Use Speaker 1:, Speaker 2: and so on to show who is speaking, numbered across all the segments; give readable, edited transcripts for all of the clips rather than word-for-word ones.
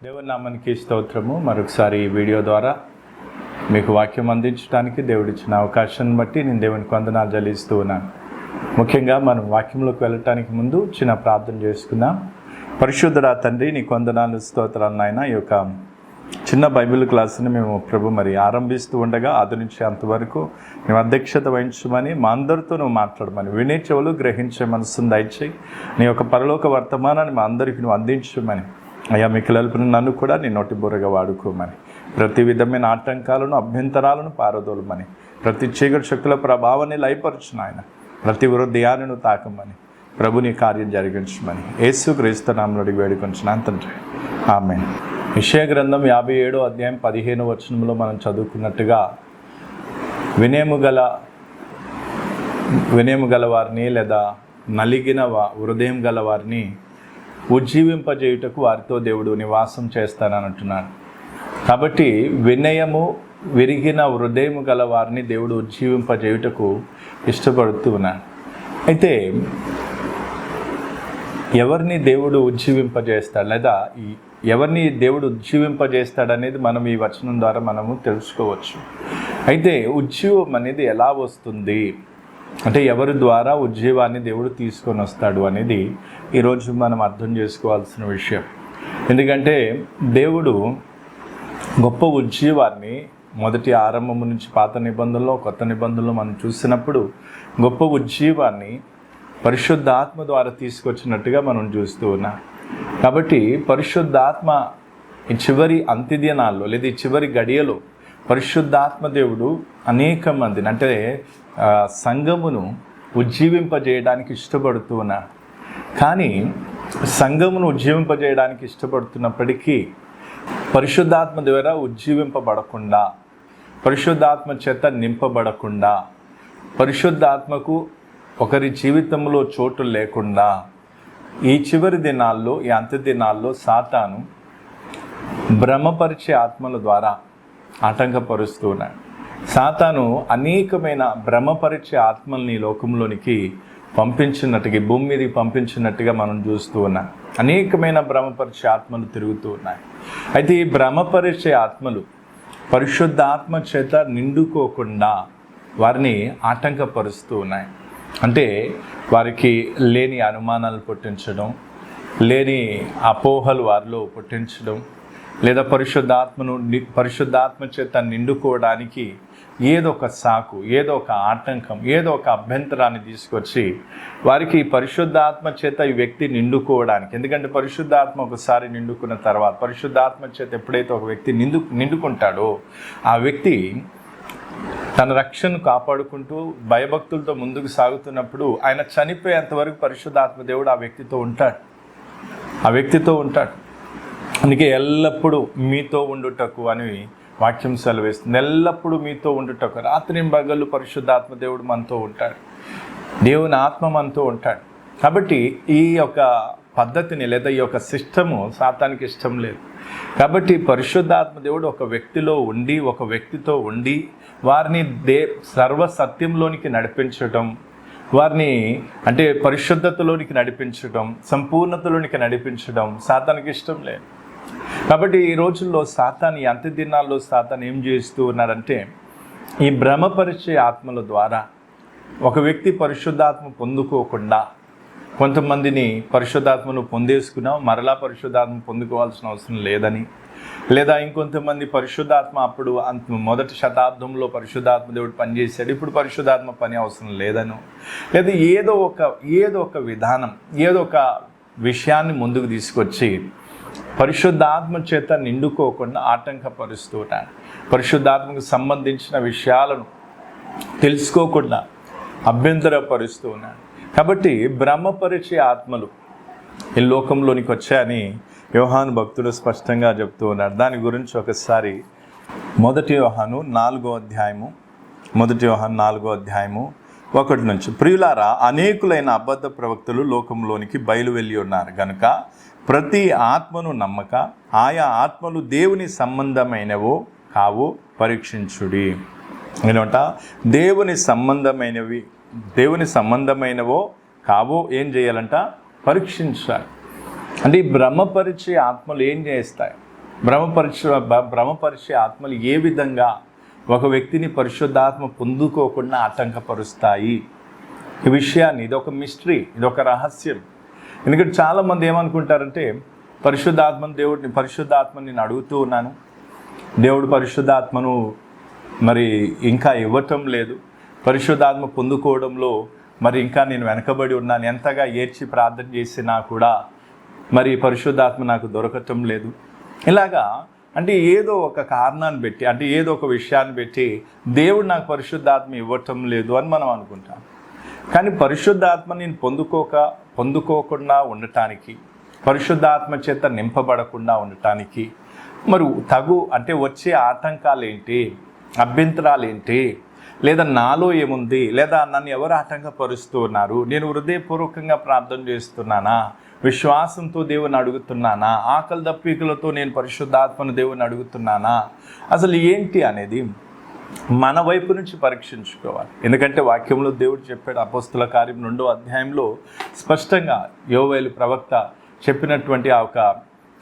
Speaker 1: దేవుని నామానికి స్తోత్రము. మరొకసారి ఈ వీడియో ద్వారా మీకు వాక్యం అందించడానికి దేవుడిచ్చిన అవకాశాన్ని బట్టి నేను దేవునికి వందనాలు చెల్లిస్తూ ఉన్నాను. ముఖ్యంగా మనం వాక్యంలోకి వెళ్ళటానికి ముందు చిన్న ప్రార్థన చేసుకుందాం. పరిశుద్ధుడా తండ్రి, నీకు వందనాలు స్తోత్రాలు నాయన. ఈ యొక్క చిన్న బైబిల్ క్లాస్ని మేము ఆరంభిస్తూ ఉండగా ఆది నుంచి అంతవరకు మేము అధ్యక్షత వహించమని, మా అందరితో నువ్వు మాట్లాడమని, వినే చెవులు గ్రహించే మనసును దయచేయి. నీ యొక్క పరలోక వర్తమానాన్ని మా అందరికీ నువ్వు అందించమని, అయ్యా మీ పిల్లలను నన్ను కూడా నీ నోటి బుర్రగా వాడుకోమని, ప్రతి విధమైన ఆటంకాలను అభ్యంతరాలను పారదోలమని, ప్రతి చీకటి శక్తుల ప్రభావాన్ని లయపరచును ఆయన, ప్రతి హృదయాన్ని నువ్వు తాకమని, ప్రభుని కార్యం జరిగించమని యేసుక్రీస్తు నామములో అడిగి వేడుకొంచున్నాను తండ్రి, ఆమేన్. యెషయా గ్రంథం 57వ అధ్యాయం 15వ వచనంలో మనం చదువుకున్నట్టుగా వినయము గల వారిని లేదా నలిగిన హృదయం గల వారిని ఉజ్జీవింపజేయుటకు వారితో దేవుడు నివాసం చేస్తానంటున్నాడు. కాబట్టి వినయము విరిగిన హృదయము గల వారిని దేవుడు ఉజ్జీవింపజేయుటకు ఇష్టపడుతూ ఉన్నాడు. అయితే ఎవరిని దేవుడు ఉజ్జీవింపజేస్తాడు లేదా ఎవరిని దేవుడు ఉజ్జీవింపజేస్తాడనేది మనం ఈ వచనం ద్వారా మనము తెలుసుకోవచ్చు. అయితే ఉజ్జీవం అనేది ఎలా వస్తుంది అంటే ఎవరి ద్వారా ఉజ్జీవాన్ని దేవుడు తీసుకొని వస్తాడు అనేది ఈరోజు మనం అర్థం చేసుకోవాల్సిన విషయం. ఎందుకంటే దేవుడు గొప్ప ఉజ్జీవాన్ని మొదటి ఆరంభము నుంచి పాత నిబంధనలో కొత్త నిబంధనలో మనం చూసినప్పుడు గొప్ప ఉజ్జీవాన్ని పరిశుద్ధాత్మ ద్వారా తీసుకొచ్చినట్టుగా మనం చూస్తూ ఉన్నాం. కాబట్టి పరిశుద్ధాత్మ ఈ చివరి అంత్యదినాల్లో లేదా ఈ చివరి గడియలో పరిశుద్ధాత్మ దేవుడు అనేక మందిని అంటే సంఘమును ఉజ్జీవింపజేయడానికి ఇష్టపడుతూ ఉన్నాడు. కానీ సంఘమును ఉజ్జీవింపజేయడానికి ఇష్టపడుతున్నప్పటికీ పరిశుద్ధాత్మ ద్వారా ఉజ్జీవింపబడకుండా, పరిశుద్ధాత్మ చేత నింపబడకుండా, పరిశుద్ధాత్మకు ఒకరి జీవితంలో చోటు లేకుండా ఈ చివరి దినాల్లో, ఈ అంత్య దినాల్లో సాతాను భ్రమపరిచే ఆత్మల ద్వారా ఆటంకపరుస్తూ ఉన్నాడు. సాతాను అనేకమైన భ్రమపరిచే ఆత్మల్ని లోకంలోనికి పంపించినట్టుగా, భూమి మీదకి పంపించినట్టుగా మనం చూస్తూ ఉన్నాం. అనేకమైన భ్రమపరిచే ఆత్మలు తిరుగుతూ ఉన్నాయి. అయితే ఈ భ్రమపరిచే ఆత్మలు పరిశుద్ధాత్మ చేత నిండుకోకుండా వారిని ఆటంకపరుస్తూ ఉన్నాయి. అంటే వారికి లేని అనుమానాలు పుట్టించడం, లేని అపోహలు వారిలో పుట్టించడం, లేదా పరిశుద్ధాత్మ చేత నిండుకోవడానికి ఏదో ఒక సాకు, ఏదో ఒక ఆటంకం, ఏదో ఒక అభ్యంతరాన్ని తీసుకొచ్చి వారికి పరిశుద్ధాత్మ చేత ఈ వ్యక్తి నిండుకోవడానికి, ఎందుకంటే పరిశుద్ధాత్మ ఒకసారి నిండుకున్న తర్వాత, పరిశుద్ధాత్మ చేత ఎప్పుడైతే ఒక వ్యక్తి నిండుకుంటాడో ఆ వ్యక్తి తన రక్షణను కాపాడుకుంటూ భయభక్తులతో ముందుకు సాగుతున్నప్పుడు ఆయన చనిపోయేంతవరకు పరిశుద్ధాత్మ దేవుడు ఆ వ్యక్తితో ఉంటాడు. అందుకే ఎల్లప్పుడూ మీతో ఉండుటకు అని వాక్యం సెలవేస్తుంది. ఎల్లప్పుడూ మీతో ఉండుటకు, రాత్రి పగలు పరిశుద్ధాత్మ దేవుడు మనతో ఉంటాడు, దేవుని ఆత్మ మనతో ఉంటాడు. కాబట్టి ఈ యొక్క పద్ధతిని లేదా ఈ యొక్క సిస్టము సాతానికి ఇష్టం లేదు. కాబట్టి పరిశుద్ధాత్మ దేవుడు ఒక వ్యక్తితో ఉండి వారిని సర్వసత్యంలోనికి నడిపించడం, వారిని అంటే పరిశుద్ధతలోనికి నడిపించడం, సంపూర్ణతలోనికి నడిపించడం సాతానికి ఇష్టం లేదు. కాబట్టి ఈ రోజుల్లో సాతాను, ఈ అంత్య దినాల్లో సాతాను ఏం చేస్తూ ఉన్నారంటే ఈ భ్రమపరిచే ఆత్మల ద్వారా ఒక వ్యక్తి పరిశుద్ధాత్మ పొందుకోకుండా, కొంతమందిని పరిశుద్ధాత్మను పొందేసుకున్నాం మరలా పరిశుద్ధాత్మ పొందుకోవాల్సిన అవసరం లేదని, లేదా ఇంకొంతమంది పరిశుద్ధాత్మ అప్పుడు మొదటి శతాబ్దంలో పరిశుద్ధాత్మ దేవుడు పనిచేశాడు, ఇప్పుడు పరిశుద్ధాత్మ పని అవసరం లేదను, లేదా ఏదో ఒక విధానం, ఏదో ఒక విషయాన్ని ముందుకు తీసుకొచ్చి పరిశుద్ధాత్మ చేత నిండుకోకుండా ఆటంకపరుస్తూ ఉంటాడు. పరిశుద్ధాత్మకు సంబంధించిన విషయాలను తెలుసుకోకుండా అభ్యంతరపరుస్తూ ఉన్నాడు. కాబట్టి బ్రహ్మపరిచే ఆత్మలు ఈ లోకంలోనికి వచ్చాయని యోహాను భక్తుడు స్పష్టంగా చెప్తూ ఉన్నాడు. దాని గురించి ఒకసారి మొదటి యోహాను 4వ అధ్యాయము 1 నుంచి, ప్రియులారా, అనేకులైన అబద్ధ ప్రవక్తలు లోకంలోనికి బయలువెళ్ళి ఉన్నారు గనుక ప్రతి ఆత్మను నమ్మక ఆయా ఆత్మలు దేవుని సంబంధమైనవో కావో పరీక్షించుడి. ఏమంట? దేవుని సంబంధమైనవో కావో ఏం చేయాలంట? పరీక్షించాలి. అంటే ఈ భ్రమపరిచే ఆత్మలు ఏం చేస్తాయి? భ్రమపరిచే ఆత్మలు ఏ విధంగా ఒక వ్యక్తిని పరిశుద్ధాత్మ పొందుకోకుండా ఆటంకపరుస్తాయి? ఈ విషయాన్ని, ఇదొక మిస్టరీ, ఇదొక రహస్యం. ఎందుకంటే చాలామంది ఏమనుకుంటారంటే, పరిశుద్ధాత్మని నేను అడుగుతూ ఉన్నాను, దేవుడు పరిశుద్ధాత్మను మరి ఇంకా ఇవ్వటం లేదు, పరిశుద్ధాత్మ పొందుకోవడంలో మరి ఇంకా నేను వెనకబడి ఉన్నాను, ఎంతగా ఏడ్చి ప్రార్థన చేసినా కూడా మరి పరిశుద్ధాత్మ నాకు దొరకటం లేదు. ఇలాగా అంటే ఏదో ఒక కారణాన్ని పెట్టి, అంటే ఏదో ఒక విషయాన్ని పెట్టి దేవుడు నాకు పరిశుద్ధాత్మ ఇవ్వటం లేదు అని మనం అనుకుంటాం. కానీ పరిశుద్ధాత్మ నేను పొందుకోకుండా ఉండటానికి, పరిశుద్ధాత్మ చేత నింపబడకుండా ఉండటానికి మరి అంటే వచ్చే ఆటంకాలు ఏంటి, అభ్యంతరాలు ఏంటి, లేదా నాలో ఏముంది, లేదా నన్ను ఎవరు ఆటంకపరుస్తూ ఉన్నారు, నేను హృదయపూర్వకంగా ప్రార్థన చేస్తున్నానా, విశ్వాసంతో దేవుని అడుగుతున్నానా, ఆకలి దప్పికలతో నేను పరిశుద్ధాత్మను దేవుని అడుగుతున్నానా, అసలు ఏంటి అనేది మన వైపు నుంచి పరీక్షించుకోవాలి. ఎందుకంటే వాక్యంలో దేవుడు చెప్పాడు, అపోస్తుల కార్యం 2వ అధ్యాయంలో స్పష్టంగా యోవేలు ప్రవక్త చెప్పినటువంటి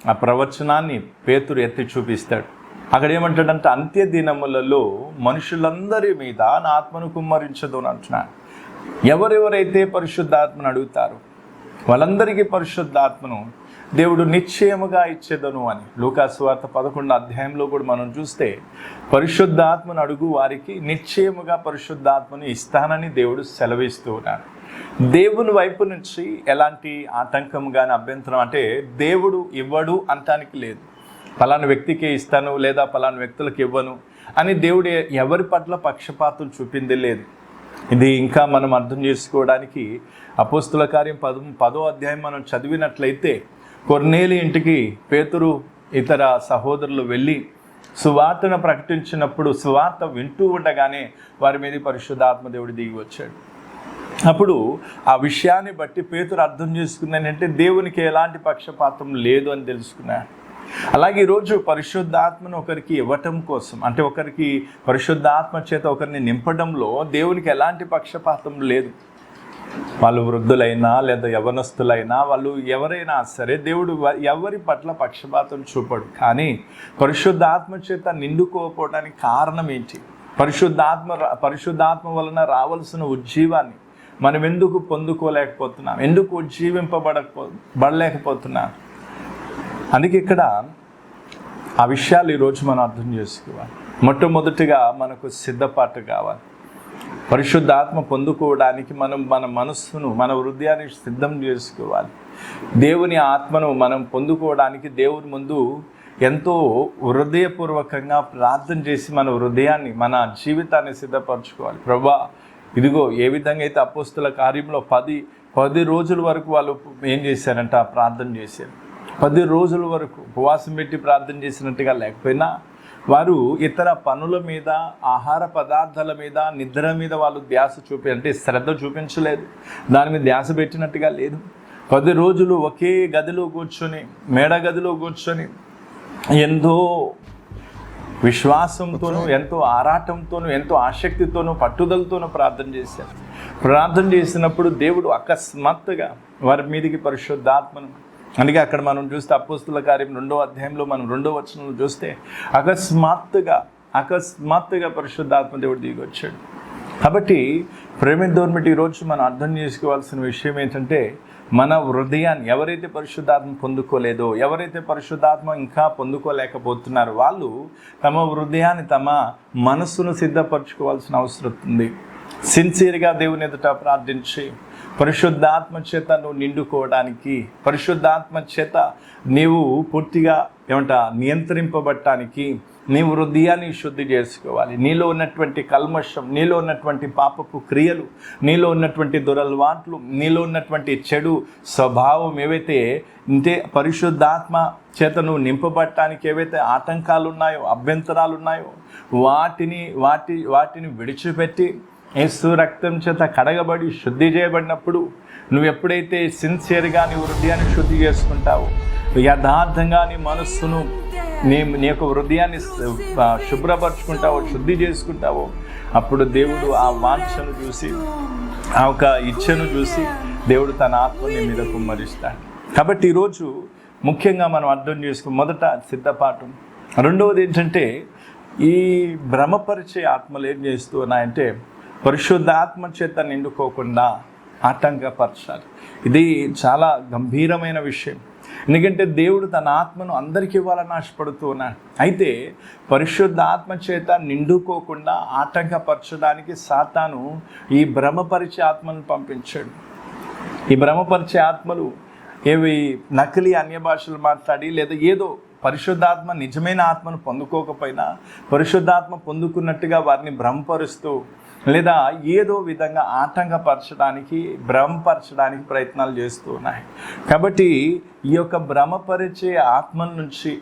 Speaker 1: ఆ ప్రవచనాన్ని పేతురు ఎత్తి చూపిస్తాడు. అక్కడ ఏమంటాడంటే, అంత్య దినములలో మనుషులందరి మీద నా ఆత్మను కుమ్మరించదు అని అంటున్నాడు. ఎవరెవరైతే పరిశుద్ధాత్మను అడుగుతారు వాళ్ళందరికీ పరిశుద్ధాత్మను దేవుడు నిశ్చయముగా ఇచ్చేదను అని లూకాసు వార్త 11వ అధ్యాయంలో కూడా మనం చూస్తే, పరిశుద్ధాత్మను అడుగు వారికి నిశ్చయముగా పరిశుద్ధాత్మను ఇస్తానని దేవుడు సెలవిస్తూ ఉన్నాడు. దేవుని వైపు నుంచి ఎలాంటి ఆటంకం కానీ అభ్యంతరం, అంటే దేవుడు ఇవ్వడు అనటానికి లేదు, పలానా వ్యక్తికి ఇస్తాను లేదా పలానా వ్యక్తులకు ఇవ్వను అని దేవుడు ఎవరి పట్ల పక్షపాతం చూపింది లేదు. ఇది ఇంకా మనం అర్థం చేసుకోవడానికి అపోస్తుల కార్యం 10వ అధ్యాయం మనం చదివినట్లయితే, కొర్నేలి ఇంటికి పేతురు ఇతర సహోదరులు వెళ్ళి సువార్తను ప్రకటించినప్పుడు సువార్త వింటూ ఉండగానే వారి మీద పరిశుద్ధాత్మ దేవుడు దిగి వచ్చాడు. అప్పుడు ఆ విషయాన్ని బట్టి పేతురు అర్థం చేసుకున్నానంటే దేవునికి ఎలాంటి పక్షపాతం లేదు అని తెలుసుకున్నాడు. అలాగే ఈరోజు పరిశుద్ధాత్మను ఒకరికి ఇవ్వటం కోసం, అంటే ఒకరికి పరిశుద్ధాత్మ చేత ఒకరిని నింపడంలో దేవునికి ఎలాంటి పక్షపాతం లేదు. వాళ్ళు వృద్ధులైనా లేదా యవనస్తులైనా వాళ్ళు ఎవరైనా సరే దేవుడు ఎవరి పట్ల పక్షపాతం చూపడు. కానీ పరిశుద్ధాత్మ చేత నిండుకోకపోవడానికి కారణం ఏంటి? పరిశుద్ధాత్మ వలన రావాల్సిన ఉజ్జీవాన్ని మనం ఎందుకు పొందుకోలేకపోతున్నాం, ఎందుకు ఉజ్జీవింపబడలేకపోతున్నాం? అందుకే ఇక్కడ ఆ విషయాలు ఈరోజు మనం అర్థం చేసుకోవాలి. మొట్టమొదటిగా మనకు సిద్ధపాటు కావాలి. పరిశుద్ధాత్మ పొందుకోవడానికి మనం మన మనస్సును, మన హృదయాన్ని సిద్ధం చేసుకోవాలి. దేవుని ఆత్మను మనం పొందుకోవడానికి దేవుని ముందు ఎంతో హృదయపూర్వకంగా ప్రార్థన చేసి మన హృదయాన్ని, మన జీవితాన్ని సిద్ధపరచుకోవాలి. ప్రభువా, ఇదిగో ఏ విధంగా అయితే అపోస్తుల కార్యంలో 10 రోజుల వరకు వాళ్ళు ఏం చేశారంట, ప్రార్థన చేశారు. 10 రోజుల వరకు ఉపవాసం పెట్టి ప్రార్థన చేసినట్టుగా లేకపోయినా వారు ఇతర పనుల మీద, ఆహార పదార్థాల మీద, నిద్ర మీద వాళ్ళు శ్రద్ధ చూపించలేదు, దాని మీద ధ్యాస పెట్టినట్టుగా లేదు. 10 రోజులు ఒకే గదిలో కూర్చొని, మేడ గదిలో కూర్చొని ఎంతో విశ్వాసంతోనూ, ఎంతో ఆరాటంతోనూ, ఎంతో ఆసక్తితోనూ, పట్టుదలతోనూ ప్రార్థన చేశారు. ప్రార్థన చేసినప్పుడు దేవుడు అకస్మాత్తుగా వారి మీదికి పరిశుద్ధాత్మను, అందుకే అక్కడ మనం చూస్తే అపోస్తుల కార్యం 2వ అధ్యాయంలో మనం 2వ వచనంలో చూస్తే అకస్మాత్తుగా పరిశుద్ధాత్మ దేవుడు దిగి వచ్చాడు. కాబట్టి ప్రేమిద్దోర్మిటి ఈరోజు మనం అర్థం చేసుకోవాల్సిన విషయం ఏంటంటే, మన హృదయాన్ని ఎవరైతే పరిశుద్ధాత్మ పొందుకోలేదో, ఎవరైతే పరిశుద్ధాత్మ ఇంకా పొందుకోలేకపోతున్నారో వాళ్ళు తమ హృదయాన్ని, తమ మనస్సును సిద్ధపరచుకోవాల్సిన అవసరం ఉంది. సిన్సియర్గా దేవుని ఎదుట ప్రార్థించి పరిశుద్ధాత్మ చేత నువ్వు నిండుకోవడానికి, పరిశుద్ధాత్మ చేత నీవు పూర్తిగా నియంత్రింపబడటానికి నీవు హృదయాన్ని శుద్ధి చేసుకోవాలి. నీలో ఉన్నటువంటి కల్మషం, నీలో ఉన్నటువంటి పాపపు క్రియలు, నీలో ఉన్నటువంటి దురలవాట్లు, నీలో ఉన్నటువంటి చెడు స్వభావం ఏవైతే పరిశుద్ధాత్మ చేత నువ్వు నింపబడటానికి ఏవైతే ఆటంకాలు ఉన్నాయో, అభ్యంతరాలు ఉన్నాయో వాటిని విడిచిపెట్టి యేసు రక్తం చేత కడగబడి శుద్ధి చేయబడినప్పుడు, నువ్వు ఎప్పుడైతే సిన్సియర్గా నీ హృదయాన్ని శుద్ధి చేసుకుంటావో, యథార్థంగా నీ మనస్సును, నీ యొక్క హృదయాన్ని శుభ్రపరచుకుంటావో, శుద్ధి చేసుకుంటావో, అప్పుడు దేవుడు ఆ వాంఛను చూసి, ఆ ఒక ఇచ్ఛను చూసి దేవుడు తన ఆత్మని మీద కుమ్మరిస్తాడు. కాబట్టి ఈరోజు ముఖ్యంగా మనం అర్థం చేసుకుని మొదట సిద్ధపాఠం. రెండవది ఏంటంటే ఈ భ్రమపరిచే ఆత్మలు ఏం చేస్తూ ఉన్నాయంటే పరిశుద్ధాత్మ చేత నిండుకోకుండా ఆటంకపరచాలి. ఇది చాలా గంభీరమైన విషయం. ఎందుకంటే దేవుడు తన ఆత్మను అందరికీ ఇవ్వాలని ఆశపడుతూ ఉన్నాడు. అయితే పరిశుద్ధ ఆత్మ చేత నిండుకోకుండా ఆటంకపరచడానికి సాతాను ఈ భ్రమపరిచే ఆత్మను పంపించాడు. ఈ భ్రమపరిచే ఆత్మలు ఏవి నకిలీ అన్య భాషలు మాట్లాడి లేదా ఏదో పరిశుద్ధాత్మ నిజమైన ఆత్మను పొందుకోకపోయినా పరిశుద్ధాత్మ పొందుకున్నట్టుగా వారిని భ్రమపరుస్తూ లేదా ఏదో విధంగా ఆటంకపరచడానికి భ్రమపరచడానికి ప్రయత్నాలు చేస్తూ ఉన్నాయి. కాబట్టి ఈ యొక్క భ్రమపరిచే ఆత్మల నుంచి,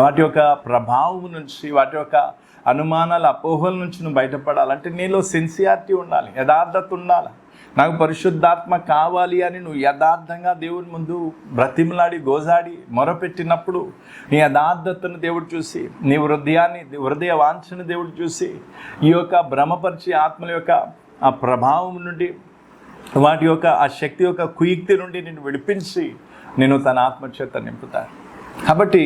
Speaker 1: వాటి యొక్క ప్రభావం నుంచి, వాటి యొక్క అనుమానాల అపోహల నుంచి నువ్వు బయటపడాలంటే నీలో సిన్సియారిటీ ఉండాలి, యథార్థత ఉండాలి. నాకు పరిశుద్ధాత్మ కావాలి అని నువ్వు యథార్థంగా దేవుని ముందు బ్రతిమలాడి గోజాడి మొరపెట్టినప్పుడు నీ యథార్థతను దేవుడు చూసి, నీ హృదయ వాంఛను దేవుడు చూసి ఈ యొక్క భ్రమపరిచే ఆత్మల యొక్క ఆ ప్రభావం నుండి, వాటి యొక్క ఆ శక్తి యొక్క కుయుక్తి నుండి నిన్ను విడిపించి నేను తన ఆత్మచేత నింపుతాను. కాబట్టి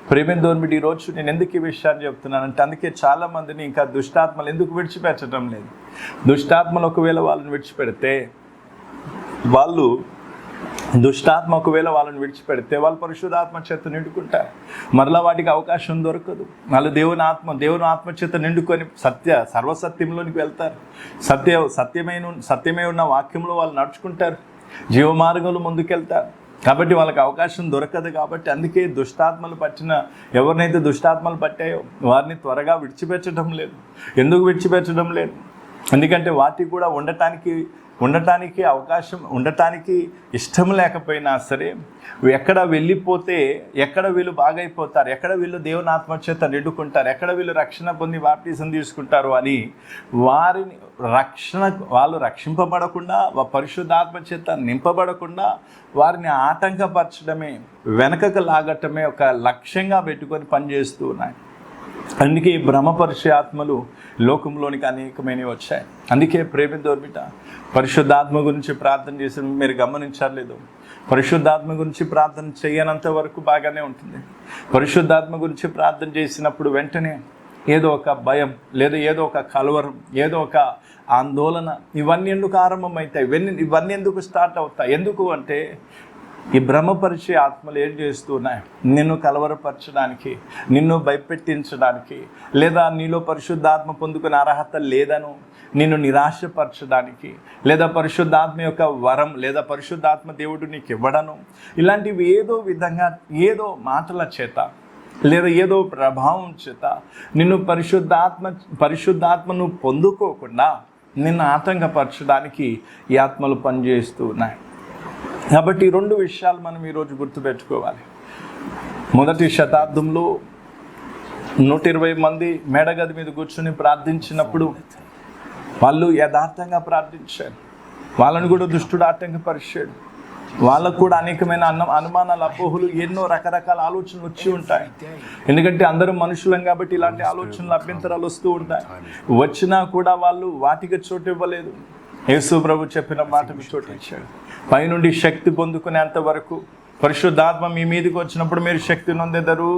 Speaker 1: ప్రేమ దోర్మిడి ఈరోజు నేను ఎందుకు ఈ విషయాన్ని చెప్తున్నానంటే అందుకే చాలామందిని ఇంకా దుష్టాత్మలు ఎందుకు విడిచిపెట్టడం లేదు. దుష్టాత్మలు ఒకవేళ వాళ్ళని విడిచిపెడితే వాళ్ళని పరిశుద్ధాత్మ చేత నిండుకుంటారు. మరలా వాటికి అవకాశం దొరకదు. వాళ్ళు దేవుని ఆత్మ చేత నిండుకొని సర్వసత్యంలోనికి వెళ్తారు. సత్యమై ఉన్న వాక్యంలో వాళ్ళు నడుచుకుంటారు, జీవమార్గంలో ముందుకెళ్తారు. కాబట్టి వాళ్ళకి అవకాశం దొరకదు. కాబట్టి అందుకే ఎవరినైతే దుష్టాత్మలు పట్టాయో వారిని త్వరగా విడిచిపెట్టడం లేదు. ఎందుకు విడిచిపెట్టడం లేదు? ఎందుకంటే వాటికి కూడా ఉండటానికి అవకాశం, ఉండటానికి ఇష్టం లేకపోయినా సరే ఎక్కడ వెళ్ళిపోతే ఎక్కడ వీళ్ళు బాగైపోతారు, ఎక్కడ వీళ్ళు దేవుని ఆత్మచేత నిండుకుంటారు, ఎక్కడ వీళ్ళు రక్షణ పొంది బాప్టిజం తీసుకుంటారు అని వాళ్ళు రక్షింపబడకుండా, పరిశుద్ధాత్మ చేత నింపబడకుండా వారిని ఆటంకపరచడమే, వెనకకు లాగటమే ఒక లక్ష్యంగా పెట్టుకొని పనిచేస్తూ ఉన్నాయి. అందుకే ఈ భ్రమపరిచే ఆత్మలు లోకంలోనికి అనేకమైనవి వచ్చాయి. అందుకే ప్రేమ దోర్మిట పరిశుద్ధాత్మ గురించి ప్రార్థన చేసి మీరు గమనించలేదు. పరిశుద్ధాత్మ గురించి ప్రార్థన చేయనంత వరకు బాగానే ఉంటుంది. పరిశుద్ధాత్మ గురించి ప్రార్థన చేసినప్పుడు వెంటనే ఏదో ఒక భయం లేదా ఏదో ఒక కలవరం, ఏదో ఒక ఆందోళన, ఇవన్నీ ఎందుకు ఆరంభమవుతాయి? ఇవన్నీ ఎందుకు స్టార్ట్ అవుతాయి? ఎందుకు అంటే ఈ భ్రమపరిచే ఆత్మలు ఏం చేస్తున్నాయి? నిన్ను కలవరపరచడానికి, నిన్ను భయపెట్టించడానికి, లేదా నీలో పరిశుద్ధాత్మ పొందుకునే అర్హత లేదను నిన్ను నిరాశపరచడానికి, లేదా పరిశుద్ధాత్మ యొక్క వరం లేదా పరిశుద్ధాత్మ దేవుడు నీకు ఇవ్వడను, ఇలాంటివి ఏదో విధంగా ఏదో మాటల చేత లేదా ఏదో ప్రభావం చేత నిన్ను పరిశుద్ధాత్మను పొందుకోకుండా నిన్ను ఆటంకపరచడానికి ఈ ఆత్మలు పనిచేస్తూ ఉన్నాయి. కాబట్టి 2 విషయాలు మనం ఈరోజు గుర్తుపెట్టుకోవాలి. మొదటి శతాబ్దంలో 120 మంది మేడగది మీద కూర్చొని ప్రార్థించినప్పుడు వాళ్ళు యథార్థంగా ప్రార్థించారు. వాళ్ళని కూడా దుష్టుడు ఆటంకపరిచాడు. వాళ్ళకు కూడా అనేకమైన అనుమానాలు, అపోహలు, ఎన్నో రకరకాల ఆలోచనలు వచ్చి ఉంటాయి. ఎందుకంటే అందరూ మనుషులం కాబట్టి ఇలాంటి ఆలోచనలు, అభ్యంతరాలు వస్తూ ఉంటాయి. వచ్చినా కూడా వాళ్ళు వాటికి చోటు ఇవ్వలేదు. యేసు ప్రభు చెప్పిన మాటకు చోటు ఇచ్చాడు. పైనుండి శక్తి పొందుకునేంత వరకు, పరిశుద్ధాత్మ మీ మీదకి వచ్చినప్పుడు మీరు శక్తి నొందెదరు,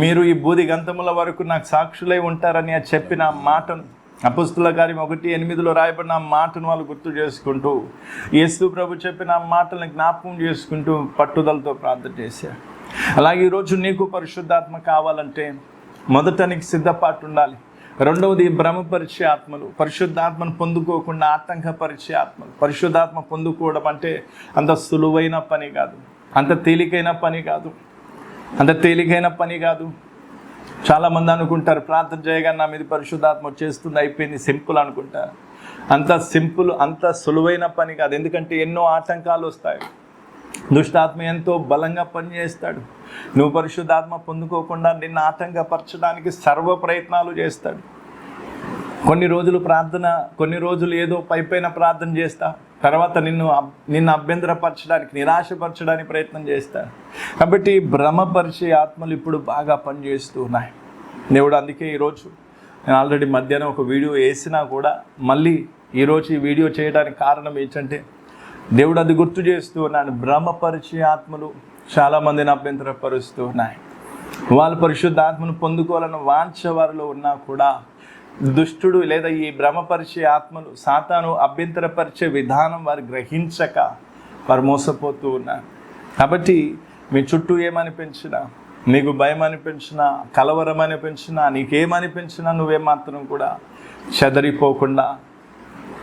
Speaker 1: మీరు ఈ బూది గంతముల వరకు నాకు సాక్షులై ఉంటారని చెప్పిన మాటను, అపొస్తలుల కార్యం 1:8 రాయబడిన మాటను వాళ్ళు గుర్తు చేసుకుంటూ, యేసు ప్రభు చెప్పిన మాటలను జ్ఞాపకం చేసుకుంటూ పట్టుదలతో ప్రార్థన చేశారు. అలాగే ఈరోజు నీకు పరిశుద్ధాత్మ కావాలంటే మొదట నీకు సిద్ధపాటు ఉండాలి. రెండవది భ్రమపరిచే ఆత్మలు, పరిశుద్ధాత్మను పొందుకోకుండా ఆటంకపరిచే ఆత్మలు. పరిశుద్ధాత్మ పొందుకోవడం అంటే అంత సులువైన పని కాదు, అంత తేలికైన పని కాదు. చాలామంది అనుకుంటారు ప్రార్థన చేయగానే నా మీద పరిశుద్ధాత్మ వచ్చేస్తుంది, అయిపోయింది, సింపుల్ అనుకుంటారు. అంత సులువైన పని కాదు. ఎందుకంటే ఎన్నో ఆటంకాలు వస్తాయి. దుష్టాత్మ ఎంతో బలంగా పనిచేస్తాడు. నువ్వు పరిశుద్ధాత్మ పొందుకోకుండా నిన్ను ఆటంకపరచడానికి సర్వ ప్రయత్నాలు చేస్తాడు. కొన్ని రోజులు ఏదో పైపైన ప్రార్థన చేస్తా, తర్వాత నిన్ను అభ్యంతరపరచడానికి, నిరాశపరచడానికి ప్రయత్నం చేస్తాడు. కాబట్టి భ్రమపరిచే ఆత్మలు ఇప్పుడు బాగా పనిచేస్తూ ఉన్నాయి. దేవుడు అందుకే ఈరోజు నేను ఆల్రెడీ మధ్యాహ్నం ఒక వీడియో వేసినా కూడా మళ్ళీ ఈరోజు ఈ వీడియో చేయడానికి కారణం ఏంటంటే దేవుడు అది గుర్తు చేస్తూ ఉన్నాడు. భ్రమపరిచే ఆత్మలు చాలామందిని అభ్యంతరపరుస్తూ ఉన్నాయి. వాళ్ళు పరిశుద్ధాత్మను పొందుకోవాలన్న వాంఛ వారిలో ఉన్నా కూడా దుష్టుడు లేదా ఈ భ్రమపరిచే ఆత్మలు, సాతాను అభ్యంతరపరిచే విధానం వారు గ్రహించక వారు మోసపోతూ ఉన్నారు. కాబట్టి మీ చుట్టూ ఏమనిపించినా, నీకు భయం అనిపించినా, కలవరం అనిపించినా, నీకేమనిపించినా నువ్వేమాత్రం కూడా చెదరిపోకుండా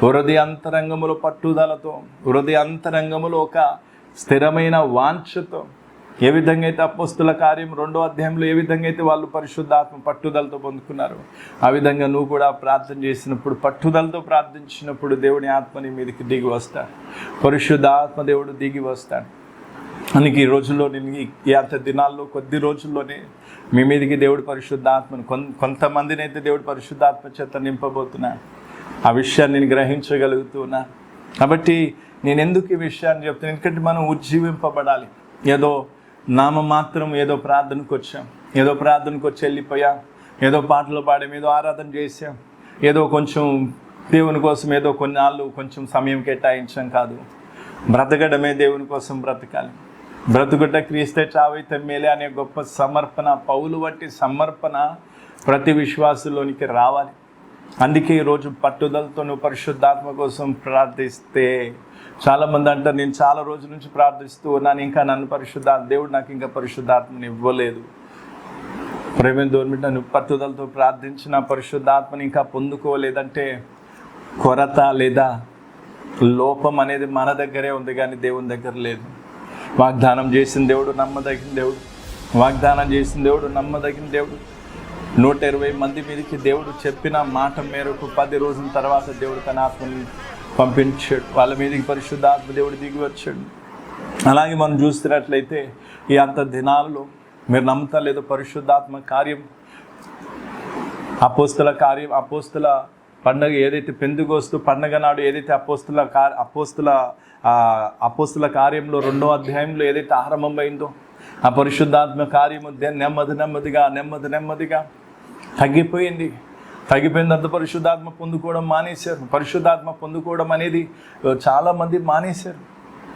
Speaker 1: హృదయ అంతరంగములో పట్టుదలతో, హృదయ అంతరంగములో ఒక స్థిరమైన వాంఛతో, ఏ విధంగా అయితే అపోస్తుల కార్యం 2వ అధ్యాయంలో ఏ విధంగా అయితే వాళ్ళు పరిశుద్ధాత్మ పట్టుదలతో పొందుకున్నారు, ఆ విధంగా నువ్వు కూడా ప్రార్థన చేసినప్పుడు, పట్టుదలతో ప్రార్థించినప్పుడు దేవుని ఆత్మని మీదకి దిగి వస్తాడు. పరిశుద్ధాత్మ దేవుడు దిగి వస్తాడు. అందుకే ఈ రోజుల్లో నేను ఈ అంత దినాల్లో కొద్ది రోజుల్లోనే మీ మీదకి దేవుడు పరిశుద్ధాత్మను కొంతమందిని అయితే దేవుడు పరిశుద్ధాత్మ చేత నింపబోతున్నాడు. ఆ విషయాన్ని నేను గ్రహించగలుగుతున్నా. కాబట్టి నేను ఎందుకు ఈ విషయాన్ని చెప్తాను? ఎందుకంటే మనం ఉజ్జీవింపబడాలి. ఏదో నామమాత్రం ఏదో ప్రార్థనకు వచ్చాం, ఏదో ప్రార్థనకు వచ్చి వెళ్ళిపోయాం, ఏదో పాటలు పాడాం, ఏదో ఆరాధన చేసాం, ఏదో కొంచెం దేవుని కోసం ఏదో కొన్నాళ్ళు కొంచెం సమయం కేటాయించాం కాదు. బ్రతకడమే దేవుని కోసం బ్రతకాలి. బ్రతుకుట క్రీస్తే చావైతే మేలే అనే గొప్ప సమర్పణ, పౌలు వంటి సమర్పణ ప్రతి విశ్వాసులోనికి రావాలి. అందుకే ఈరోజు పట్టుదలతో నువ్వు పరిశుద్ధాత్మ కోసం ప్రార్థిస్తే, చాలామంది అంటారు నేను చాలా రోజుల నుంచి ప్రార్థిస్తూ ఉన్నాను, ఇంకా నన్ను దేవుడు నాకు ఇంకా పరిశుద్ధాత్మని ఇవ్వలేదు. ప్రేమ దూరమిట నువ్వు పట్టుదలతో ప్రార్థించిన పరిశుద్ధాత్మని ఇంకా పొందుకోలేదంటే కొరత లేదా లోపం అనేది మన దగ్గరే ఉంది, కానీ దేవుని దగ్గర లేదు. వాగ్దానం చేసిన దేవుడు నమ్మదగిన దేవుడు, వాగ్దానం చేసిన దేవుడు నమ్మదగిన దేవుడు. 120 మంది మీదకి దేవుడు చెప్పిన మాట మేరకు 10 రోజుల తర్వాత దేవుడు తన ఆత్మని పంపించాడు. వాళ్ళ మీదకి పరిశుద్ధాత్మ దేవుడు దిగి వచ్చాడు. అలాగే మనం చూస్తున్నట్లయితే ఈ అంత దినాలలో మీరు నమ్ముతా లేదో పరిశుద్ధాత్మ కార్యం, అపోస్తుల పండగ ఏదైతే పెంతెకోస్తు పండగ నాడు ఏదైతే అపోస్తుల కార్యంలో 2వ అధ్యాయంలో ఏదైతే ఆరంభమైందో ఆ పరిశుద్ధాత్మ కార్యము నెమ్మదిగా తగ్గిపోయింది. తగ్గిపోయినంత పరిశుద్ధాత్మ పొందుకోవడం మానేశారు. పరిశుద్ధాత్మ పొందుకోవడం అనేది చాలామంది మానేశారు.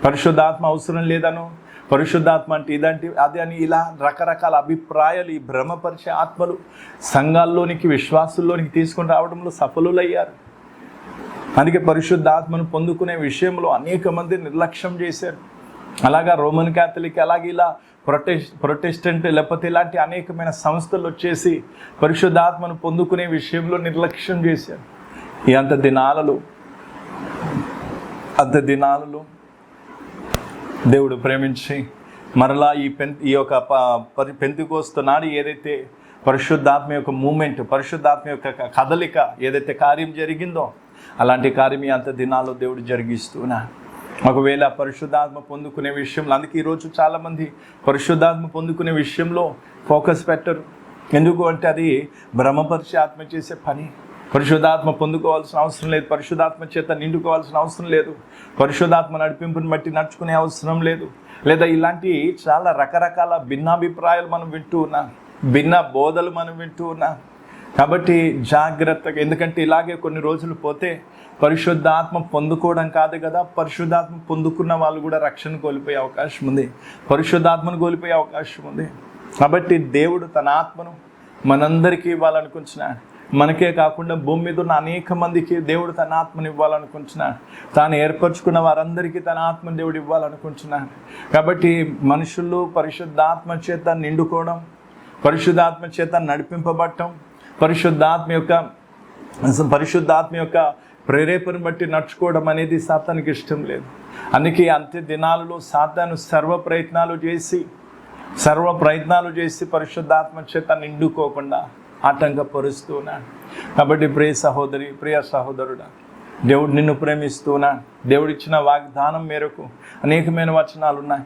Speaker 1: పరిశుద్ధాత్మ అవసరం లేదను, పరిశుద్ధాత్మ అంటే ఇదంటే అది అని ఇలా రకరకాల అభిప్రాయాలు ఈ భ్రమపరిచే ఆత్మలు సంఘాల్లోనికి, విశ్వాసుల్లోనికి తీసుకొని రావడంలో సఫలులయ్యారు. అందుకే పరిశుద్ధాత్మను పొందుకునే విషయంలో అనేక మంది నిర్లక్ష్యం చేశారు. అలాగా రోమన్ క్యాథలిక్, అలాగే ఇలా ప్రొటెస్టెంట్ లేకపోతే ఇలాంటి అనేకమైన సంస్థలు వచ్చేసి పరిశుద్ధాత్మను పొందుకునే విషయంలో నిర్లక్ష్యం చేశారు. ఈ అంత దినాలలో దేవుడు ప్రేమించి మరలా ఈ యొక్క పెంతెకోస్తు నాడు ఏదైతే పరిశుద్ధాత్మ యొక్క మూమెంట్, పరిశుద్ధాత్మ యొక్క కదలిక ఏదైతే కార్యం జరిగిందో అలాంటి కార్యం ఈ అంత దినాల్లో దేవుడు జరిగిస్తున్నా. ఒకవేళ పరిశుద్ధాత్మ పొందుకునే విషయంలో, అందుకే ఈరోజు చాలామంది పరిశుద్ధాత్మ పొందుకునే విషయంలో ఫోకస్ పెట్టరు. ఎందుకు అంటే అది భ్రమపరిచే ఆత్మ చేసే పని. పరిశుద్ధాత్మ పొందుకోవాల్సిన అవసరం లేదు, పరిశుద్ధాత్మ చేత నిండుకోవాల్సిన అవసరం లేదు, పరిశుద్ధాత్మ నడిపింపుని బట్టి నడుచుకునే అవసరం లేదు. లేదా ఇలాంటి చాలా రకరకాల భిన్నాభిప్రాయాలు మనం వింటూ ఉన్నాం, భిన్న బోధలు మనం వింటూ ఉన్నాం. కాబట్టి జాగ్రత్తగా, ఎందుకంటే ఇలాగే కొన్ని రోజులు పోతే పరిశుద్ధాత్మ పొందుకోవడం కాదు కదా, పరిశుద్ధాత్మ పొందుకున్న వాళ్ళు కూడా రక్షణ కోల్పోయే అవకాశం ఉంది, పరిశుద్ధాత్మను కోల్పోయే అవకాశం ఉంది. కాబట్టి దేవుడు తన ఆత్మను మనందరికీ ఇవ్వాలనుకుంటున్నాడు. మనకే కాకుండా భూమి మీద ఉన్న అనేక మందికి దేవుడు తన ఆత్మను ఇవ్వాలనుకుంటున్నాడు. తాను ఏర్పరచుకున్న వారందరికీ తన ఆత్మను దేవుడు ఇవ్వాలనుకుంటున్నాడు. కాబట్టి మనుషులు పరిశుద్ధాత్మ చేత నిండుకోవడం, పరిశుద్ధాత్మ చేత నడిపింపబడటం, పరిశుద్ధాత్మ యొక్క ప్రేరేపణ బట్టి నడుచుకోవడం అనేది సాతానికి ఇష్టం లేదు. అందుకే అంత్య దినాలలో సాతాను సర్వ ప్రయత్నాలు చేసి పరిశుద్ధాత్మ చేత నిండుకోకుండా ఆటంకపరుస్తూ ఉన్నాడు. కాబట్టి ప్రియ సహోదరి, ప్రియ సహోదరుడా, దేవుడు నిన్ను ప్రేమిస్తున్నాడు. దేవుడిచ్చిన వాగ్దానం మేరకు అనేకమైన వచనాలు ఉన్నాయి.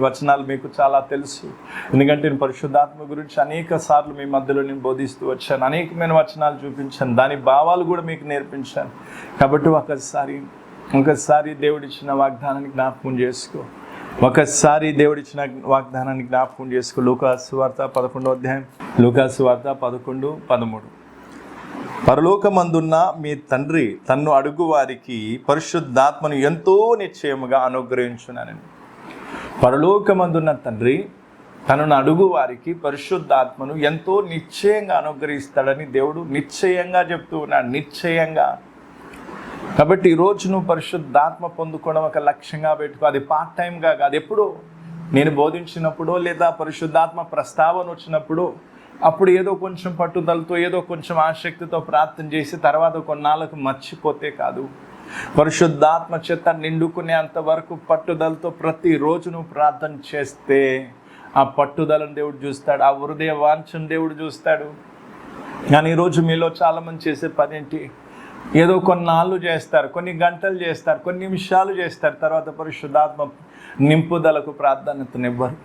Speaker 1: వచనాలు మీకు చాలా తెలుసు, ఎందుకంటే నేను పరిశుద్ధాత్మ గురించి అనేక సార్లు మీ మధ్యలో నేను బోధిస్తూ వచ్చాను, అనేకమైన వచనాలు చూపించాను, దాని భావాలు కూడా మీకు నేర్పించాను. కాబట్టి ఒకసారి దేవుడిచ్చిన వాగ్దానాన్ని జ్ఞాపకం చేసుకో. లూకాసు వార్త 11వ అధ్యాయం, లూకాసు వార్త 11:13. పరలోకమందున్న మీ తండ్రి తన్ను అడుగు వారికి పరిశుద్ధాత్మను ఎంతో నిశ్చయముగా అనుగ్రహించునని. పరలోకమందున్న తండ్రి తనను అడుగు వారికి పరిశుద్ధాత్మను ఎంతో నిశ్చయంగా అనుగ్రహిస్తాడని దేవుడు నిశ్చయంగా చెప్తూ ఉన్నాడు. నిశ్చయంగా. కాబట్టి ఈరోజు నువ్వు పరిశుద్ధాత్మ పొందుకోవడం ఒక లక్ష్యంగా పెట్టుకో. అది పార్ట్ టైంగా కాదు. ఎప్పుడో నేను బోధించినప్పుడో లేదా పరిశుద్ధాత్మ ప్రస్తావన వచ్చినప్పుడు అప్పుడు ఏదో కొంచెం పట్టుదలతో ఏదో కొంచెం ఆసక్తితో ప్రార్థన చేసి తర్వాత కొన్నాళ్ళకు మర్చిపోతే కాదు. పరిశుద్ధాత్మ చేత నిండుకునేంత వరకు పట్టుదలతో ప్రతిరోజు నువ్వు ప్రార్థన చేస్తే ఆ పట్టుదలను దేవుడు చూస్తాడు, ఆ హృదయ వాంఛను దేవుడు చూస్తాడు. కానీ ఈరోజు మీలో చాలామంది చేసే పని ఏంటి? ఏదో కొన్నాళ్ళు చేస్తారు, కొన్ని గంటలు చేస్తారు, కొన్ని నిమిషాలు చేస్తారు, తర్వాత పరిశుద్ధాత్మ నింపుదలకు ప్రాధాన్యతనివ్వరు.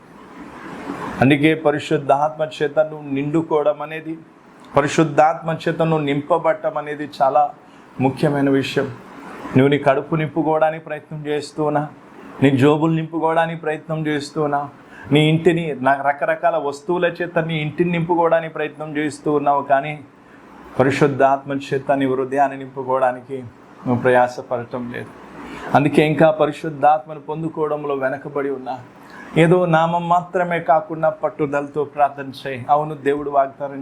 Speaker 1: అందుకే పరిశుద్ధాత్మ చేత నువ్వు నిండుకోవడం అనేది, పరిశుద్ధాత్మ చేత నువ్వు నింపబట్టం అనేది చాలా ముఖ్యమైన విషయం. నువ్వు నీ కడుపు నింపుకోవడానికి ప్రయత్నం చేస్తున్నా, నీ జోబులు నింపుకోవడానికి ప్రయత్నం చేస్తున్నా, నీ ఇంటిని రకరకాల వస్తువుల చేత నీ ఇంటిని నింపుకోవడానికి ప్రయత్నం చేస్తూ ఉన్నావు. కానీ పరిశుద్ధాత్మ చేత నీ హృదయాన్ని నింపుకోవడానికి నువ్వు ప్రయాసపడటం లేదు. అందుకే ఇంకా పరిశుద్ధాత్మను పొందుకోవడంలో వెనకబడి ఉన్నా. ఏదో నామం మాత్రమే కాకుండా పట్టుదలతో ప్రార్థన చేయి. అవును, దేవుడు వాగ్దానం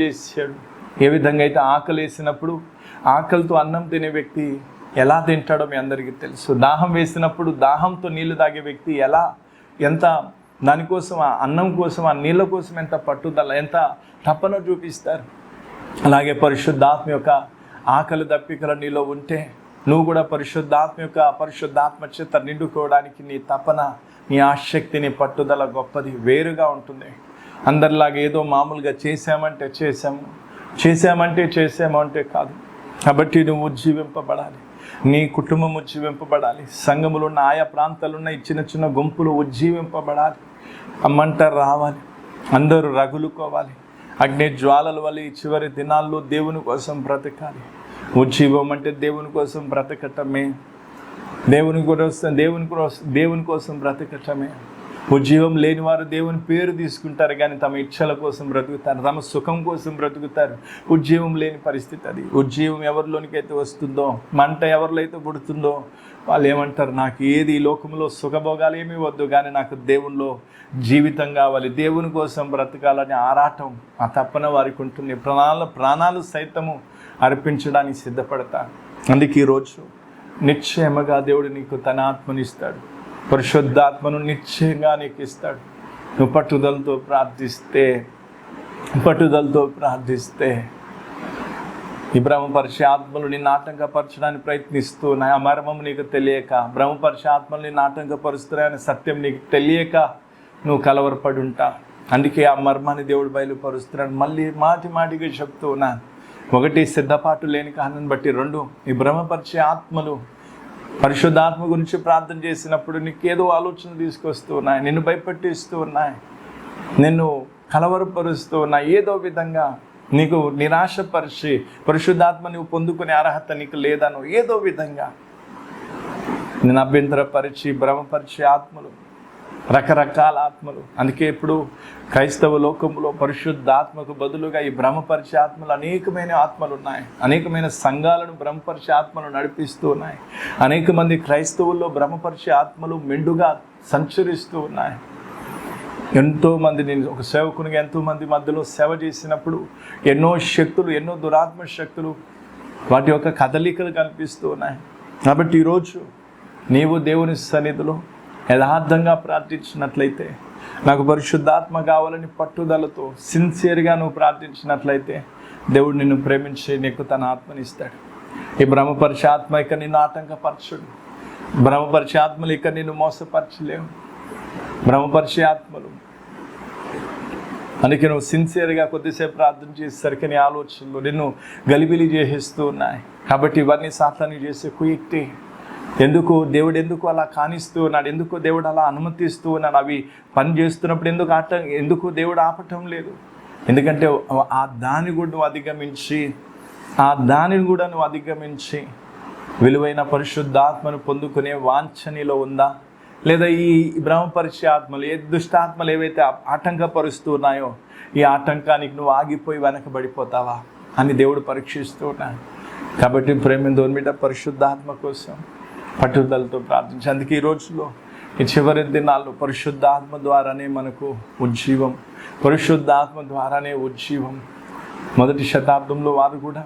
Speaker 1: చేశాడు. ఏ విధంగా అయితే ఆకలి వేసినప్పుడు ఆకలితో అన్నం తినే వ్యక్తి ఎలా తింటాడో మీ అందరికీ తెలుసు. దాహం వేసినప్పుడు దాహంతో నీళ్లు తాగే వ్యక్తి ఎంత దానికోసం, ఆ అన్నం కోసం, ఆ నీళ్ళ కోసం ఎంత పట్టుదల, ఎంత తపన చూపిస్తారు. అలాగే పరిశుద్ధాత్మ యొక్క ఆకలి దప్పికలు నీలో ఉంటే నువ్వు కూడా పరిశుద్ధాత్మ చేత నిండుకోవడానికి నీ తపన, నీ ఆసక్తి, నీ పట్టుదల గొప్పది, వేరుగా ఉంటుంది. అందరిలాగా ఏదో మామూలుగా చేసామంటే కాదు. కాబట్టి నువ్వు ఉజ్జీవింపబడాలి, నీ కుటుంబం ఉజ్జీవింపబడాలి, సంఘములు ఉన్న ఆయా ప్రాంతాలున్న ఈ చిన్న చిన్న గుంపులు ఉజ్జీవింపబడాలి, అమ్మంట రావాలి, అందరూ రగులుకోవాలి. అగ్ని జ్వాలల వల్ల ఈ చివరి దినాల్లో దేవుని కోసం బ్రతకాలి. ఉజ్జీవం అంటే దేవుని కోసం బ్రతకటమే, దేవుని కోసం బ్రతకటమే. ఉజ్జీవం లేని వారు దేవుని పేరు తీసుకుంటారు కానీ తమ ఇచ్చల కోసం బ్రతుకుతారు, తమ సుఖం కోసం బ్రతుకుతారు. ఉజ్జీవం లేని పరిస్థితి అది. ఉజ్జీవం ఎవరిలోనికైతే వస్తుందో, మంట ఎవరిలో అయితే పుడుతుందో వాళ్ళు ఏమంటారు, నాకు ఏది ఈ లోకంలో సుఖభోగాలు ఏమీ వద్దు, కానీ నాకు దేవునిలో జీవితం కావాలి, దేవుని కోసం బ్రతకాలని ఆరాటం, ఆ తప్పన వారికి ఉంటుంది. ప్రాణాలు సైతము అర్పించడానికి సిద్ధపడతారు. అందుకే ఈరోజు నిశ్చయముగా దేవుడు నీకు తన ఆత్మనిస్తాడు, పరిశుద్ధాత్మను నిశ్చయంగా నీకు ఇస్తాడు. నువ్వు పట్టుదలతో ప్రార్థిస్తే ఈ భ్రమపరిచే ఆత్మలు నిన్ను ఆటంకపరచడానికి ప్రయత్నిస్తూ ఆ మర్మం నీకు తెలియక, భ్రమపరిచే ఆత్మలు నిన్ను ఆటంకపరుస్తున్నాయని సత్యం నీకు తెలియక నువ్వు కలవరపడి ఉంటా. అందుకే ఆ మర్మాన్ని దేవుడు బయలుపరుస్తున్నాడు. మళ్ళీ మాటిగా చెప్తూ ఉన్నాను. 1, సిద్ధపాటు లేని కారణం బట్టి. 2, ఈ భ్రమపరిచే ఆత్మలు పరిశుద్ధాత్మ గురించి ప్రార్థన చేసినప్పుడు నీకేదో ఆలోచన తీసుకొస్తూ ఉన్నాయి, నిన్ను భయపెట్టిస్తూ ఉన్నాయి, నిన్ను కలవరపరుస్తూ ఉన్నాయి, ఏదో విధంగా నీకు నిరాశపరిచి పరిశుద్ధాత్మ నువ్వు పొందుకునే అర్హత నీకు లేదను ఏదో విధంగా నేను అభ్యంతరపరిచి భ్రమపరిచే ఆత్మలు, రకరకాల ఆత్మలు. అందుకే ఇప్పుడు క్రైస్తవ లోకంలో పరిశుద్ధాత్మకు బదులుగా ఈ భ్రమపరిచే ఆత్మలు అనేకమైన ఆత్మలు ఉన్నాయి. అనేకమైన సంఘాలను భ్రమపరిచే ఆత్మలు నడిపిస్తూ ఉన్నాయి. అనేక మంది క్రైస్తవుల్లో భ్రమపరిచే ఆత్మలు మెండుగా సంచరిస్తూ ఉన్నాయి. ఎంతోమంది, నేను ఒక సేవకునిగా ఎంతోమంది మధ్యలో సేవ చేసినప్పుడు ఎన్నో శక్తులు, ఎన్నో దురాత్మ శక్తులు, వాటి యొక్క కదలికలు కనిపిస్తూ ఉన్నాయి. కాబట్టి ఈరోజు నీవు దేవుని సన్నిధిలో యథార్థంగా ప్రార్థించినట్లయితే, నాకు పరిశుద్ధాత్మ కావాలని పట్టుదలతో సిన్సియర్గా నువ్వు ప్రార్థించినట్లయితే దేవుడు నిన్ను ప్రేమించి నీకు తన ఆత్మనిస్తాడు. ఈ భ్రమపరిచే ఆత్మ ఇక నిన్ను ఆటంకపరచడు. భ్రమపరిచే ఆత్మలు ఇక నిన్ను మోసపరచలేవు. భ్రమపరిచే ఆత్మలు. అందుకే నువ్వు సిన్సియర్గా కొద్దిసేపు ప్రార్థన చేసేసరికి నీ ఆలోచనలు నిన్ను గలిబిలి చేసేస్తూ ఉన్నాయి. కాబట్టి ఇవన్నీ సాతాను చేసే కుయుక్తి. దేవుడు అలా కానిస్తూ ఉన్నాడు? ఎందుకు దేవుడు అలా అనుమతిస్తూ ఉన్నాడు? అవి పని చేస్తున్నప్పుడు ఎందుకు దేవుడు ఆపటం లేదు? ఎందుకంటే ఆ దాన్ని కూడా నువ్వు అధిగమించి విలువైన పరిశుద్ధాత్మను పొందుకునే వాంఛనలో ఉందా? లేదా ఈ భ్రమపరిచే ఆత్మలు, దుష్టాత్మలు ఏవైతే ఆటంకపరుస్తూ ఉన్నాయో ఈ ఆటంకానికి నువ్వు ఆగిపోయి వెనకబడిపోతావా అని దేవుడు పరీక్షిస్తూ ఉన్నాడు. కాబట్టి ప్రేమ దోర్మిట పరిశుద్ధాత్మ కోసం పట్టుదలతో ప్రార్థించి. అందుకే ఈ రోజులో ఈ చివరి దినాల్లో పరిశుద్ధాత్మ ద్వారానే మనకు ఉజ్జీవం, పరిశుద్ధాత్మ ద్వారానే ఉజ్జీవం. మొదటి శతాబ్దంలో వారు కూడా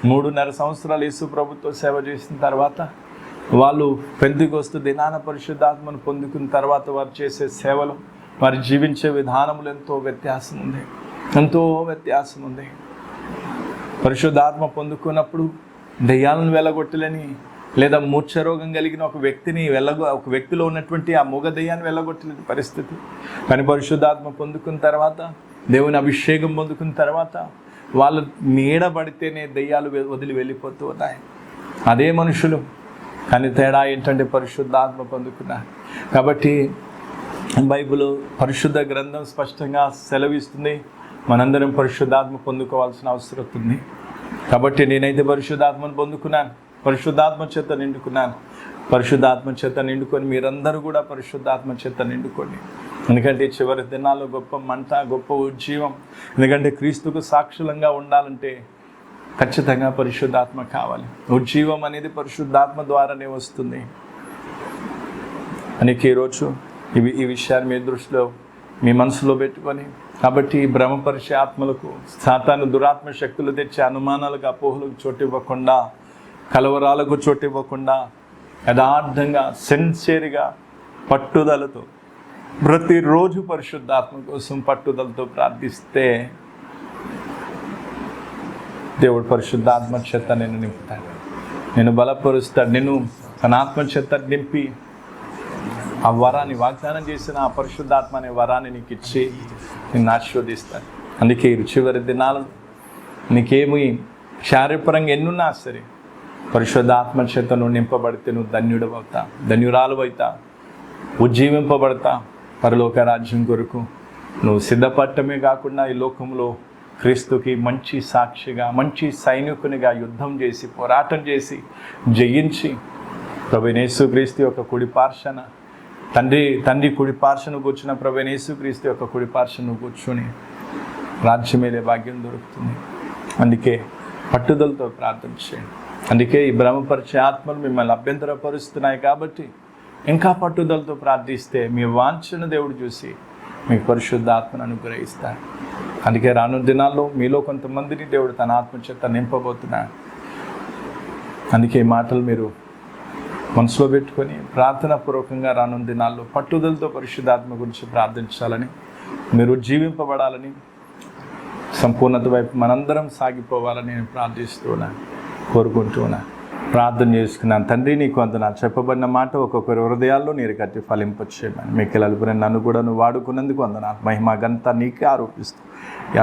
Speaker 1: 3.5 సంవత్సరాలు యేసు ప్రభుతో సేవ చేసిన తర్వాత వాళ్ళు పెంతెకొస్తు దినాన పరిశుద్ధాత్మను పొందుకున్న తర్వాత వారు చేసే సేవలు, వారు జీవించే విధానములు ఎంతో వ్యత్యాసం ఉంది. పరిశుద్ధాత్మ పొందుకున్నప్పుడు దెయ్యాలను వెళ్ళగొట్టలేని లేదా మూర్ఛ రోగం కలిగిన ఒక వ్యక్తిలో ఉన్నటువంటి ఆ మూగ దెయ్యాన్ని వెళ్ళగొట్టలేని పరిస్థితి. కానీ పరిశుద్ధాత్మ పొందుకున్న తర్వాత, దేవుని అభిషేకం పొందుకున్న తర్వాత వాళ్ళు నీడబడితేనే దెయ్యాలు వదిలి వెళ్ళిపోతూ ఉన్నాయి. అదే మనుషులు, కానీ తేడా ఏంటంటే పరిశుద్ధాత్మ పొందుకున్నారు. కాబట్టి బైబిల్ పరిశుద్ధ గ్రంథం స్పష్టంగా సెలవిస్తుంది, మనందరం పరిశుద్ధాత్మ పొందుకోవాల్సిన అవసరం ఉంది. కాబట్టి నేనైతే పరిశుద్ధాత్మను పొందుకున్నాను, పరిశుద్ధాత్మ చేత నిండుకున్నాను. పరిశుద్ధాత్మ చేత నిండుకొని మీరందరూ కూడా పరిశుద్ధాత్మ చేత నిండుకోండి. ఎందుకంటే చివరి దినాల్లో గొప్ప మంట, గొప్ప ఉజ్జీవం. ఎందుకంటే క్రీస్తుకు సాక్షులంగా ఉండాలంటే ఖచ్చితంగా పరిశుద్ధాత్మ కావాలి. ఉజ్జీవం అనేది పరిశుద్ధాత్మ ద్వారానే వస్తుంది. అందుకే ఈరోజు ఈ విషయాన్ని మీ దృష్టిలో, మీ మనసులో పెట్టుకొని, కాబట్టి భ్రమపరిచే ఆత్మలకు, సాతాను దురాత్మ శక్తులు తెచ్చే అనుమానాలకు, అపోహలకు చోటు ఇవ్వకుండా, కలవరాలకు చోటు ఇవ్వకుండా యథార్థంగా సిన్సియర్గా పట్టుదలతో ప్రతిరోజు పరిశుద్ధాత్మ కోసం పట్టుదలతో ప్రార్థిస్తే దేవుడు పరిశుద్ధాత్మ చేత నేను నింపుతాడు, నేను బలపరుస్తాడు. నేను తన ఆత్మ చేత నింపి ఆ వరాన్ని, వాగ్దానం చేసిన ఆ పరిశుద్ధాత్మ అనే వరాన్ని నీకు ఇచ్చి నిన్ను ఆశీర్వదిస్తాడు. అందుకే చివరి దినాలు నీకేమి శారీరపరంగా ఎన్నున్నా సరే పరిశుద్ధాత్మ చేత నువ్వు నింపబడితే నువ్వు ధన్యురాలు అవుతా, ఉజ్జీవింపబడతా. పరలోక రాజ్యం కొరకు నువ్వు సిద్ధపడటమే కాకుండా ఈ లోకంలో క్రీస్తుకి మంచి సాక్షిగా, మంచి సైనికునిగా యుద్ధం చేసి, పోరాటం చేసి, జయించి ప్రభువైన యేసుక్రీస్తు యొక్క కుడి పార్శ్వన, తండ్రి కుడి పార్శ్వన కూర్చున్న ప్రభువైన యేసుక్రీస్తు యొక్క కుడి పార్శ్వన కూర్చొని రాజ్యమేలే భాగ్యం దొరుకుతుంది. అందుకే పట్టుదలతో ప్రార్థన చేయండి. అందుకే ఈ భ్రమపరిచే ఆత్మలు మిమ్మల్ని అభ్యంతరపరుస్తున్నాయి కాబట్టి ఇంకా పట్టుదలతో ప్రార్థిస్తే మీ వాంఛను దేవుడు చూసి మీకు పరిశుద్ధాత్మను అనుగ్రహిస్తాడు. అందుకే రానున్న దినాల్లో మీలో కొంతమందిని దేవుడు తన ఆత్మ చేత నింపబోతున్నాడు. అందుకే ఈ మాటలు మీరు మనసులో పెట్టుకొని ప్రార్థనాపూర్వకంగా రానున్న దినాల్లో పట్టుదలతో పరిశుద్ధాత్మ గురించి ప్రార్థించాలని, మీరు జీవింపబడాలని, సంపూర్ణత వైపు మనందరం సాగిపోవాలని నేను కోరుకుంటున్నాను, ప్రార్థన చేసుకున్నాను. తండ్రి నీకు వందనాలు. చెప్పబడిన మాట ఒక్కొక్కరి హృదయాల్లో నీరు కట్టి ఫలింపచేయమని మీకు అలుపుని నన్ను కూడా నువ్వు వాడుకున్నందుకు వందనాలు. మహిమ ఘనత నీకే ఆరోపిస్తూ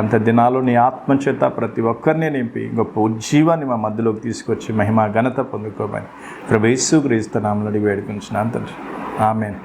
Speaker 1: అంత దినాల్లో నీ ఆత్మచేత ప్రతి ఒక్కరిని నింపి గొప్ప ఉజ్జీవాన్ని మా మధ్యలోకి తీసుకొచ్చి మహిమ ఘనత పొందుకోమని ప్రభు యేసుక్రీస్తు నామములో వేడుకుంటున్నాను తండ్రి. ఆమేన్.